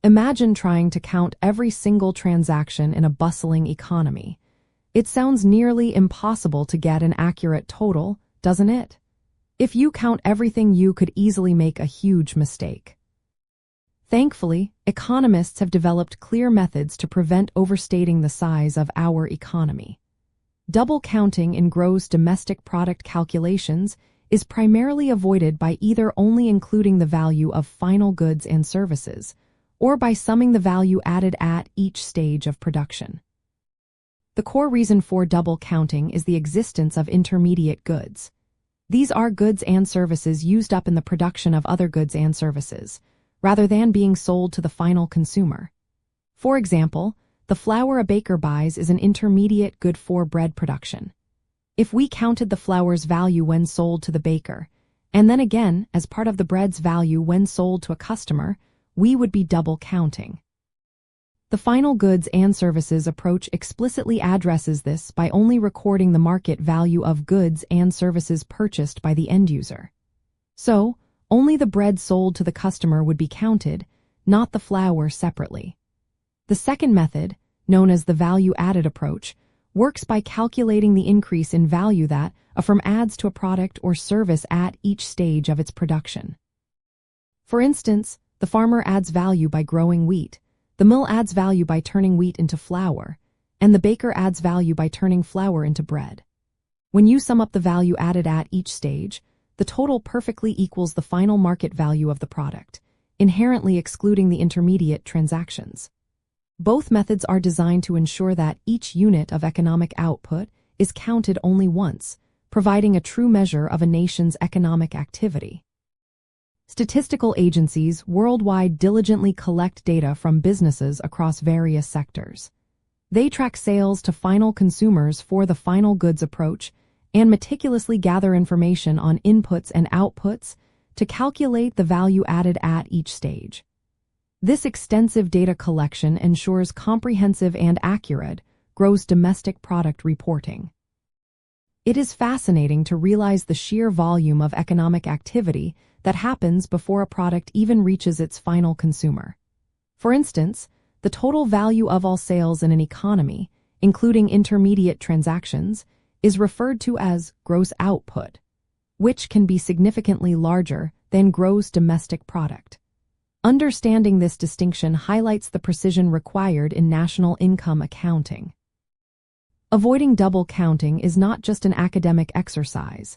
Imagine trying to count every single transaction in a bustling economy. It sounds nearly impossible to get an accurate total, doesn't it? If you count everything, you could easily make a huge mistake. Thankfully, economists have developed clear methods to prevent overstating the size of our economy. Double counting in gross domestic product calculations is primarily avoided by either only including the value of final goods and services, or by summing the value added at each stage of production. The core reason for double counting is the existence of intermediate goods. These are goods and services used up in the production of other goods and services, rather than being sold to the final consumer. For example, the flour a baker buys is an intermediate good for bread production. If we counted the flour's value when sold to the baker, and then again as part of the bread's value when sold to a customer, we would be double counting. The final goods and services approach explicitly addresses this by only recording the market value of goods and services purchased by the end user. So, only the bread sold to the customer would be counted, not the flour separately. The second method, known as the value-added approach, works by calculating the increase in value that a firm adds to a product or service at each stage of its production. For instance, the farmer adds value by growing wheat, the mill adds value by turning wheat into flour, and the baker adds value by turning flour into bread. When you sum up the value added at each stage, the total perfectly equals the final market value of the product, inherently excluding the intermediate transactions. Both methods are designed to ensure that each unit of economic output is counted only once, providing a true measure of a nation's economic activity. Statistical agencies worldwide diligently collect data from businesses across various sectors. They track sales to final consumers for the final goods approach and meticulously gather information on inputs and outputs to calculate the value added at each stage. This extensive data collection ensures comprehensive and accurate gross domestic product reporting. It is fascinating to realize the sheer volume of economic activity that happens before a product even reaches its final consumer. For instance, the total value of all sales in an economy, including intermediate transactions, is referred to as gross output, which can be significantly larger than gross domestic product. Understanding this distinction highlights the precision required in national income accounting. Avoiding double counting is not just an academic exercise.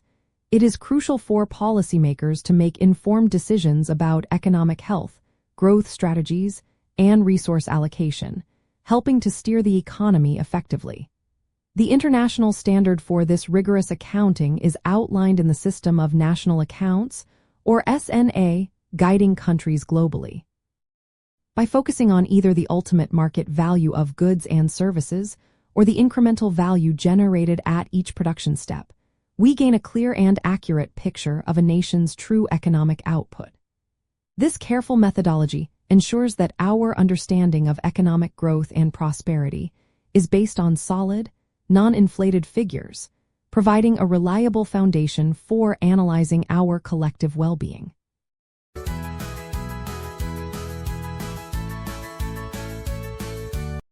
It is crucial for policymakers to make informed decisions about economic health, growth strategies, and resource allocation, helping to steer the economy effectively. The international standard for this rigorous accounting is outlined in the System of National Accounts, or SNA, guiding countries globally. By focusing on either the ultimate market value of goods and services or the incremental value generated at each production step, we gain a clear and accurate picture of a nation's true economic output. This careful methodology ensures that our understanding of economic growth and prosperity is based on solid, non-inflated figures, providing a reliable foundation for analyzing our collective well-being.